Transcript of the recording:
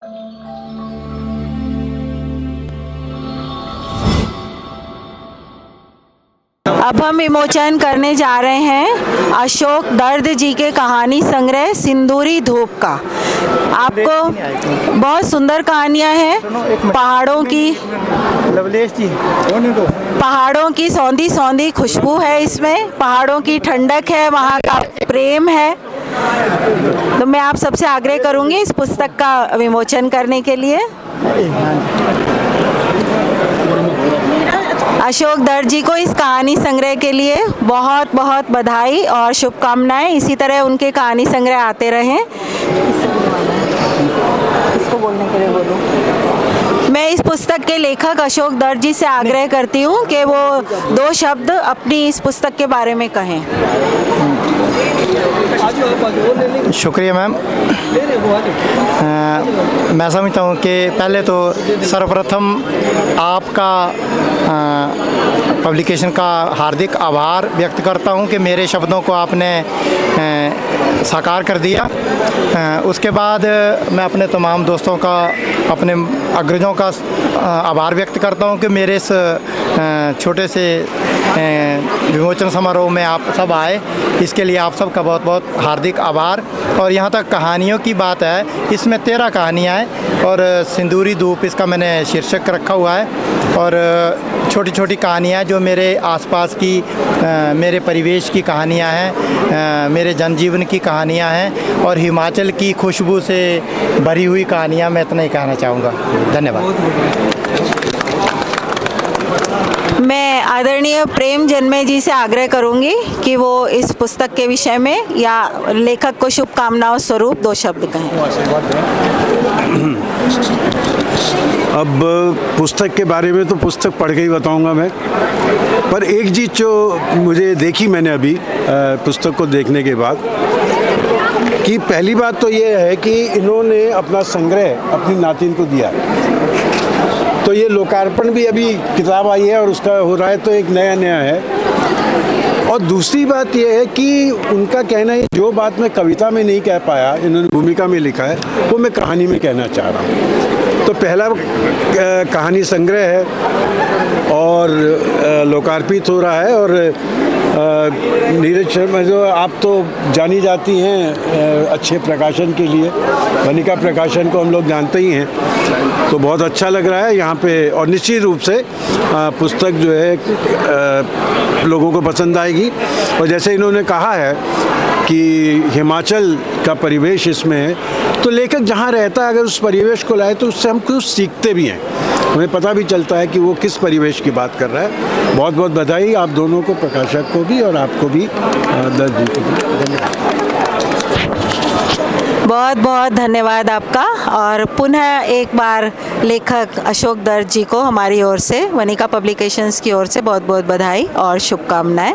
अब हम विमोचन करने जा रहे हैं अशोक दर्द जी के कहानी संग्रह सिंदूरी धूप का। आपको बहुत सुंदर कहानियां हैं। पहाड़ों की सौंधी सौंधी खुशबू है इसमें, पहाड़ों की ठंडक है, वहाँ का प्रेम है। तो मैं आप सबसे आग्रह करूंगी इस पुस्तक का विमोचन करने के लिए। अशोक दर्द जी को इस कहानी संग्रह के लिए बहुत बहुत बधाई और शुभकामनाएं। इसी तरह उनके कहानी संग्रह आते रहें। इसको बोलने के लिए बोलूं। मैं इस पुस्तक के लेखक अशोक दर्द जी से आग्रह करती हूं कि वो 2 शब्द अपनी इस पुस्तक के बारे में कहें। शुक्रिया मैम। मैं समझता हूँ कि पहले तो सर्वप्रथम आपका पब्लिकेशन का हार्दिक आभार व्यक्त करता हूँ कि मेरे शब्दों को आपने साकार कर दिया। उसके बाद मैं अपने तमाम दोस्तों का, अपने अग्रजों का आभार व्यक्त करता हूँ कि मेरे इस छोटे से विमोचन समारोह में आप सब आए। इसके लिए आप सब का बहुत बहुत हार्दिक आभार। और यहाँ तक कहानियों की बात है, इसमें 13 कहानियाँ हैं और सिंदूरी धूप इसका मैंने शीर्षक रखा हुआ है। और छोटी छोटी कहानियाँ जो मेरे आसपास की, मेरे परिवेश की कहानियाँ हैं, मेरे जनजीवन की कहानियाँ हैं और हिमाचल की खुशबू से भरी हुई कहानियाँ। मैं इतना ही कहना चाहूँगा। धन्यवाद। मैं आदरणीय प्रेम जन्मे जी से आग्रह करूंगी कि वो इस पुस्तक के विषय में या लेखक को शुभकामनाओं स्वरूप 2 शब्द कहें। अब पुस्तक के बारे में तो पुस्तक पढ़ के ही बताऊंगा मैं, पर एक चीज़ जो मुझे देखी मैंने अभी पुस्तक को देखने के बाद, कि पहली बात तो ये है कि इन्होंने अपना संग्रह अपनी नातिन को दिया। तो ये लोकार्पण भी अभी किताब आई है और उसका हो रहा है, तो एक नया है। और दूसरी बात यह है कि उनका कहना है जो बात मैं कविता में नहीं कह पाया, इन्होंने भूमिका में लिखा है, वो मैं कहानी में कहना चाह रहा हूँ। तो पहला कहानी संग्रह है और लोकार्पित हो रहा है। और नीरज शर्मा जो आप तो जानी जाती हैं अच्छे प्रकाशन के लिए, वनिका प्रकाशन को हम लोग जानते ही हैं, तो बहुत अच्छा लग रहा है यहाँ पे। और निश्चित रूप से पुस्तक जो है लोगों को पसंद आएगी। और जैसे इन्होंने कहा है कि हिमाचल का परिवेश इसमें है, तो लेखक जहाँ रहता है अगर उस परिवेश को लाए तो उससे हम कुछ सीखते भी हैं, हमें पता भी चलता है कि वो किस परिवेश की बात कर रहा है। बहुत बहुत बधाई आप दोनों को, प्रकाशक को भी और आपको भी, दर्द जी को भी। बहुत बहुत धन्यवाद आपका। और पुनः एक बार लेखक अशोक दर्द जी को हमारी ओर से, वनिका पब्लिकेशंस की ओर से बहुत बहुत बधाई और शुभकामनाएं।